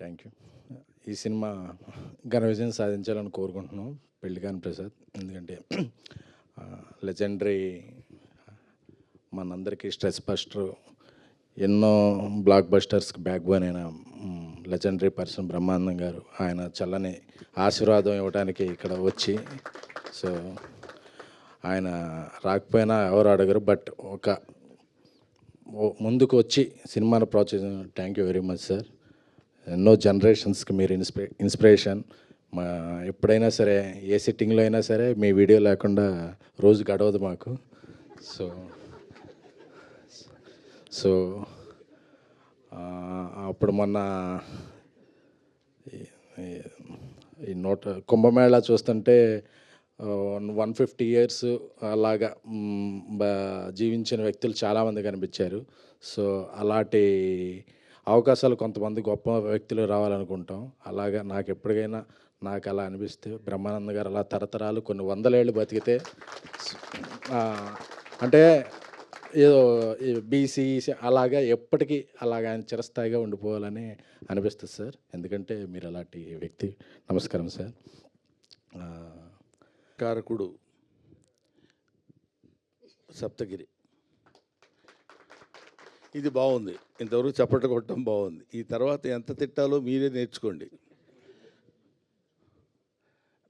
Thank you. ఈ cinema ఘన విజయం సాధించాలని కోరుకుంటున్నాం. పెళ్లికాని ప్రసాద్, ఎందుకంటే లెజెండరీ, మనందరికీ స్ట్రెస్ బస్టర్, ఎన్నో బ్లాక్ బస్టర్స్కి బ్యాక్ బోన్ అయిన లెజెండరీ పర్సన్ బ్రహ్మానందం గారు, ఆయన చల్లని ఆశీర్వాదం ఇవ్వడానికి ఇక్కడ వచ్చి, సో ఆయన రాకపోయినా ఎవరు అడగరు, బట్ ఒక ముందుకు వచ్చి సినిమాను ప్రోత్సహించిన thank you very much sir. ఎన్నో జనరేషన్స్కి మీరు ఇన్స్పిరేషన్. మా ఎప్పుడైనా సరే, ఏ సిట్టింగ్లో అయినా సరే మీ వీడియో లేకుండా రోజు గడవదు మాకు. సో అప్పుడు మొన్న ఈ కుంభమేళా చూస్తుంటే 150 years అలాగా జీవించిన వ్యక్తులు చాలామంది కనిపించారు. సో అలాంటి అవకాశాలు కొంతమంది గొప్ప వ్యక్తులు రావాలనుకుంటాం. అలాగా నాకు ఎప్పటికైనా నాకు అలా అనిపిస్తే, బ్రహ్మానంద గారు అలా తరతరాలు కొన్ని 100 ఏళ్ళు బతికితే, అంటే ఏదో బీసీ అలాగా ఎప్పటికీ అలాగా ఆయన చిరస్థాయిగా ఉండిపోవాలని అనిపిస్తుంది సార్. ఎందుకంటే మీరు అలాంటి వ్యక్తి. నమస్కారం సార్. కారకుడు సప్తగిరి, ఇది బాగుంది. ఇంతవరకు చప్పట్లు కొట్టడం బాగుంది. ఈ తర్వాత ఎంత తిట్టాలో మీరే నేర్చుకోండి.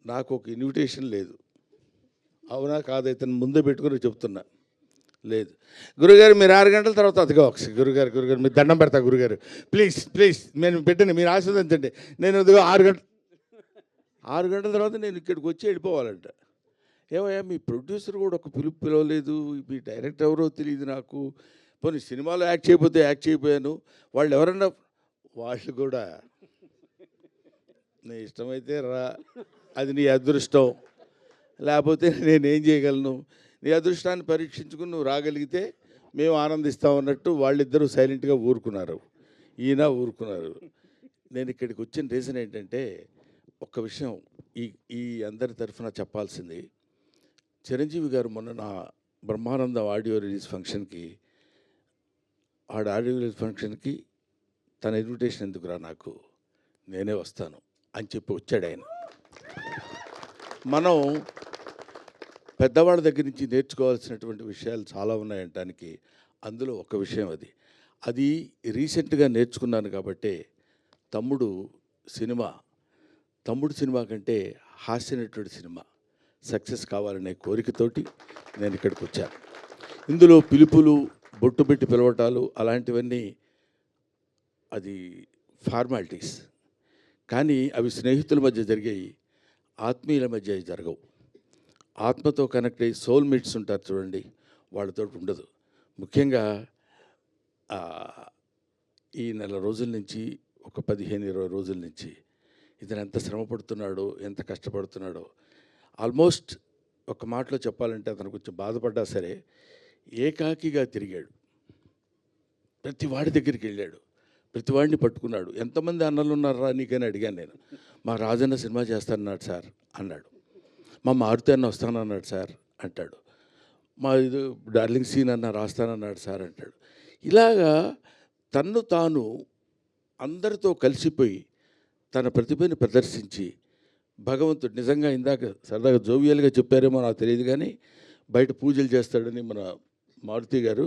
నాకు ఒక ఇన్విటేషన్ లేదు. అవునా కాదైతే ముందే పెట్టుకుని చెప్తున్నా. లేదు గురుగారు, మీరు 6 గంటల తర్వాత అదిగా ఒకసారి గురుగారు మీరు దండం పెడతా గురుగారు, ప్లీజ్ నేను పెట్టండి, మీరు ఆశీర్వదించండి. నేను అదిగో 6 గంటల తర్వాత నేను ఇక్కడికి వచ్చి వెళ్ళిపోవాలంట. ఏమయ్యా, మీ ప్రొడ్యూసర్ కూడా ఒక పిలవలేదు, మీ డైరెక్టర్ ఎవరో తెలియదు నాకు. పోనీ సినిమాలో యాక్ట్ చేయకపోయాను. వాళ్ళు ఎవరన్నా వాళ్ళు కూడా నీ ఇష్టమైతే రా, అది నీ అదృష్టం, లేకపోతే నేనేం చేయగలను. నీ అదృష్టాన్ని పరీక్షించుకుని నువ్వు రాగలిగితే మేము ఆనందిస్తామన్నట్టు వాళ్ళిద్దరూ సైలెంట్గా ఊరుకున్నారు. ఈయన ఊరుకున్నారు. నేను ఇక్కడికి వచ్చిన రీజన్ ఏంటంటే, ఒక్క విషయం ఈ అందరి తరఫున చెప్పాల్సింది. చిరంజీవి గారు మొన్న నా బ్రహ్మానందం ఆడియో రిలీజ్ ఫంక్షన్కి తన ఇన్విటేషన్ ఎందుకురా నాకు, నేనే వస్తాను అని చెప్పి వచ్చాడు ఆయన. మనం పెద్దవాళ్ళ దగ్గర నుంచి నేర్చుకోవాల్సినటువంటి విషయాలు చాలా ఉన్నాయంటానికి అందులో ఒక విషయం అది రీసెంట్గా నేర్చుకున్నాను. కాబట్టి తమ్ముడు సినిమా కంటే హాస్యనటుడి సినిమా సక్సెస్ కావాలనే కోరికతోటి నేను ఇక్కడికి వచ్చాను. ఇందులో పిలుపులు, బొట్టు పెట్టి పిలవటాలు అలాంటివన్నీ అది ఫార్మాలిటీస్, కానీ అవి స్నేహితుల మధ్య జరిగాయి, ఆత్మీయుల మధ్య జరగవు. ఆత్మతో కనెక్ట్ అయ్యి సోల్మేట్స్ ఉంటారు చూడండి, వాళ్ళతో ఉండదు. ముఖ్యంగా ఈ నెల రోజుల నుంచి, ఒక 15-20 రోజుల నుంచి ఇతను ఎంత శ్రమ పడుతున్నాడో, ఎంత కష్టపడుతున్నాడో. ఆల్మోస్ట్ ఒక మాటలో చెప్పాలంటే అతను కొంచెం బాధపడ్డా సరే ఏకాకిగా తిరిగాడు. ప్రతి వాడి దగ్గరికి వెళ్ళాడు, ప్రతి వాడిని పట్టుకున్నాడు. ఎంతమంది అన్నలు ఉన్నారా నీకని అడిగాను నేను. మా రాజన్న సినిమా చేస్తానన్నాడు సార్ అన్నాడు. మా మారుతి అన్న వస్తానన్నాడు సార్ అంటాడు. మా ఇది డార్లింగ్ సీన్ అన్న రాస్తానన్నాడు సార్ అంటాడు. ఇలాగా తన్ను తాను అందరితో కలిసిపోయి తన ప్రతిభని ప్రదర్శించి భగవంతుడు నిజంగా ఇందాక సరదాగా జోవియల్గా చెప్పారేమో నాకు తెలియదు, కానీ బయట పూజలు చేస్తాడని మన మారుతి గారు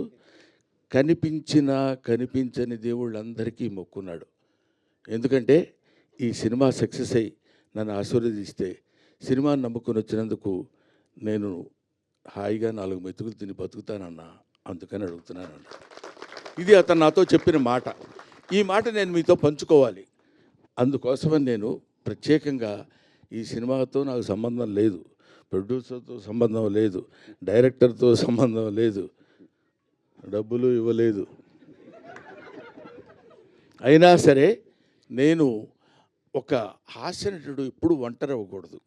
కనిపించని దేవుళ్ళందరికీ మొక్కున్నాడు. ఎందుకంటే ఈ సినిమా సక్సెస్ అయ్యి నన్ను ఆశీర్వదిస్తే, సినిమాని నమ్ముకొని వచ్చినందుకు నేను హాయిగా 4 మెతుకులు తిని బతుకుతానన్నా, అందుకని అడుగుతున్నానన్నా. ఇది అతను నాతో చెప్పిన మాట. ఈ మాట నేను మీతో పంచుకోవాలి. అందుకోసమని నేను ప్రత్యేకంగా ఈ సినిమాతో నాకు సంబంధం లేదు, ప్రొడ్యూసర్తో సంబంధం లేదు, డైరెక్టర్తో సంబంధం లేదు, డబ్బులు ఇవ్వలేదు. అయినా సరే నేను ఒక హాస్యనటుడు ఎప్పుడు ఒంటరి అవ్వకూడదు.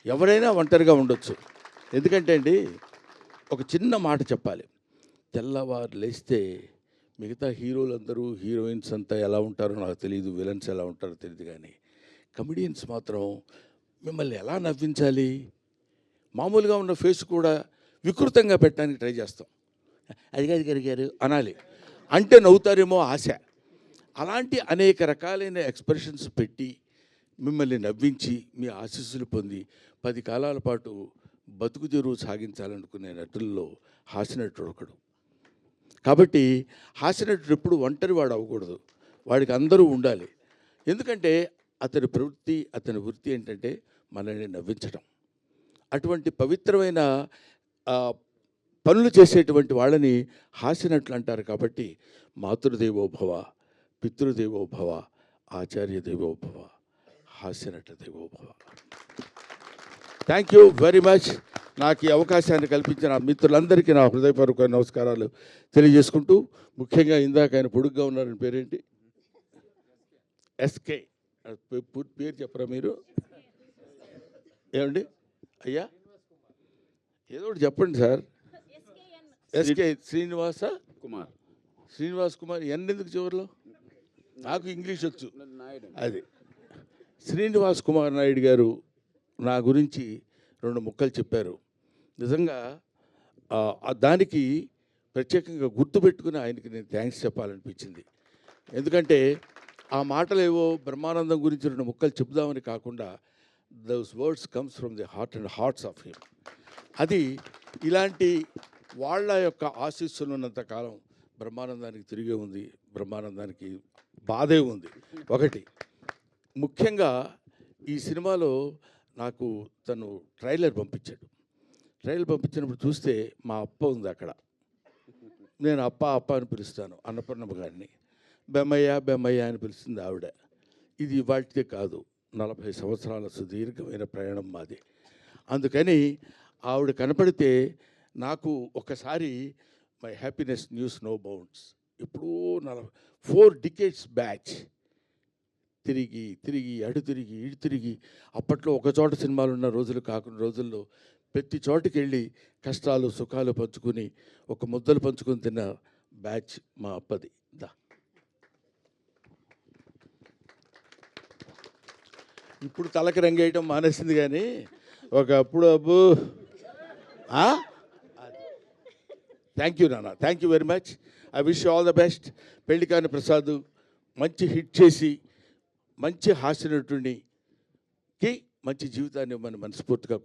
ఎవరైనా ఒంటరిగా ఉండొచ్చు. ఎందుకంటే అండి, ఒక చిన్న మాట చెప్పాలి. తెల్లవారు లేస్తే మిగతా హీరోలందరూ, హీరోయిన్స్ అంతా ఎలా ఉంటారో నాకు తెలియదు, విలన్స్ ఎలా ఉంటారో తెలియదు, కానీ కమెడియన్స్ మాత్రం మిమ్మల్ని ఎలా నవ్వించాలి, మామూలుగా ఉన్న ఫేస్ కూడా వికృతంగా పెట్టడానికి ట్రై చేస్తాం. అది గారు అనాలి అంటే నవ్వుతారేమో ఆశ. అలాంటి అనేక రకాలైన ఎక్స్ప్రెషన్స్ పెట్టి మిమ్మల్ని నవ్వించి మీ ఆశీస్సులు పొంది 10 కాలాల పాటు బతుకు తెరువు సాగించాలనుకునే నటుల్లో హాస్యనటుడు ఒకడు. కాబట్టి హాస్యనటుడు ఎప్పుడు ఒంటరి వాడు అవ్వకూడదు, వాడికి అందరూ ఉండాలి. ఎందుకంటే అతని ప్రవృత్తి, అతని వృత్తి ఏంటంటే మనల్ని నవ్వించడం. అటువంటి పవిత్రమైన పనులు చేసేటువంటి వాళ్ళని హాస్యనటులు అంటారు. కాబట్టి మాతృదేవోభవ, పితృదేవోభవ, ఆచార్య దేవోభవ, హాస్యనట దేవోభవ. Thank you very much. నాకు ఈ అవకాశాన్ని కల్పించిన మిత్రులందరికీ నా హృదయపూర్వక నమస్కారాలు తెలియజేసుకుంటూ, ముఖ్యంగా ఇందాక ఆయన పొడుగ్గా ఉన్నారని పేరేంటి? ఎస్కే. పూర్తి పేరు చెప్పరా మీరు? ఏమండి అయ్యా? ఏదో ఒకటి చెప్పండి సార్. ఎస్కే శ్రీనివాస కుమార్. శ్రీనివాస్ కుమార్. ఎందుకు చివరిలో? నాకు ఇంగ్లీష్ వచ్చు. అది శ్రీనివాస్ కుమార్ నాయుడు గారు నా గురించి 2 ముక్కలు చెప్పారు. నిజంగా దానికి ప్రత్యేకంగా గుర్తుపెట్టుకుని ఆయనకి నేను థ్యాంక్స్ చెప్పాలనిపించింది. ఎందుకంటే ఆ మాటలు ఏవో బ్రహ్మానందం గురించి 2 ముక్కలు చెప్దామని కాకుండా those words comes from the heart and hearts of him. అది ఇలాంటి వాళ్ళ యొక్క ఆశీస్సులు ఉన్నంత కాలం బ్రహ్మానందానికి తిరిగే ఉంది, బ్రహ్మానందానికి బాధే ఉంది. ఒకటి ముఖ్యంగా ఈ సినిమాలో నాకు తను ట్రైలర్ పంపించాడు. ట్రైలర్ పంపించినప్పుడు చూస్తే మా అప్ప ఉంది అక్కడ. నేను అప్ప అప్ప అని పిలుస్తాను అన్నపూర్ణమ్మ గారిని. బెమ్మయ్య బెమ్మయ్య అని పిలుస్తుంది ఆవిడ. ఇది వాటిదే కాదు, 40 సంవత్సరాల సుదీర్ఘమైన ప్రయాణం మాది. అందుకని ఆవిడ కనపడితే నాకు ఒకసారి my happiness knows no bounds. ఇప్పుడు 4 decades బ్యాచ్ తిరిగి తిరిగి అటు తిరిగి ఇటు తిరిగి, అప్పట్లో ఒక చోట సినిమాలు ఉన్న రోజులు కాకుండా రోజుల్లో ప్రతి చోటుకి వెళ్ళి కష్టాలు సుఖాలు పంచుకుని ఒక ముద్దలు పంచుకొని తిన్న బ్యాచ్ మా అప్పది. ఇప్పుడు తలకి రంగేయటం మానేసింది, కానీ ఒకప్పుడు అబ్బు. థ్యాంక్ యూ నాన్న, thank you very much. I wish you all the best. Pellikani Prasad మంచి హిట్ చేసి మంచి హాస్యనటుడికి మంచి జీవితాన్ని ఇవ్వమని మనస్ఫూర్తిగా కోరు.